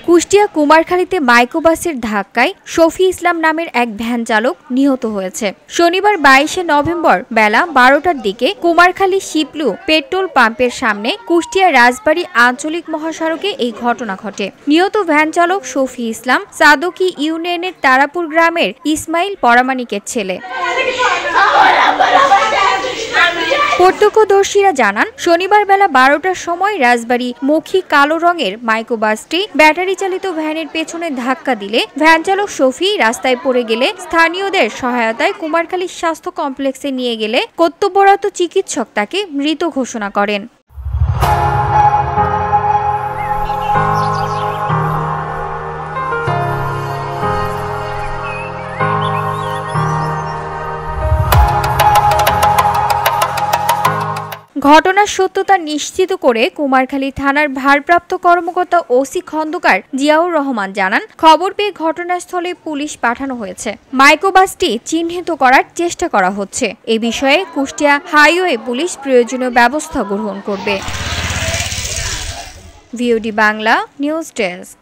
কুষ্টিয়া কুমারখালীতে মাইক্রোবাসের ধাক্কায় শফি ইসলাম নামের এক ভ্যান চালক নিহত হয়েছে। শনিবার 22 নভেম্বর বেলা 12টার দিকে কুমারখালী শিপলু পেট্রোল পাম্পের সামনে কুষ্টিয়া রাজবাড়ী আঞ্চলিক মহাসড়কে এই ঘটনা ঘটে। নিহত ভ্যান চালক শফি ইসলাম সাদকি ইউনিয়নের তারাপুর গ্রামের ইসমাইল পরামানিকের ছেলে। প্রত্যক্ষদর্শীরা জানান, শনিবার বেলা 12টার সময় রাজবাড়ী মুখী কালো রঙের মাইক্রোবাসটি ব্যাটারি চালিত ভ্যানের পেছনে ধাক্কা দিলে ভ্যান চালক শফি রাস্তায় পড়ে গেলে স্থানীয়দের সহায়তায় কুমারখালী স্বাস্থ্য কমপ্লেক্সে নিয়ে গেলে কর্তব্যরত চিকিৎসক তাকে মৃত ঘোষণা করেন। ঘটনার সত্যতা নিশ্চিত করে কুমারখালী থানার ভারপ্রাপ্ত কর্মকর্তা ওসি খন্দকার জিয়াউর রহমান জানান, খবর পেয়ে ঘটনাস্থলে পুলিশ পাঠানো হয়েছে। মাইক্রোবাসটি চিহ্নিত করার চেষ্টা করা হচ্ছে। এ বিষয়ে কুষ্টিয়া হাইওয়ে পুলিশ প্রয়োজনীয় ব্যবস্থা গ্রহণ করবে। VOD Bangla news desk.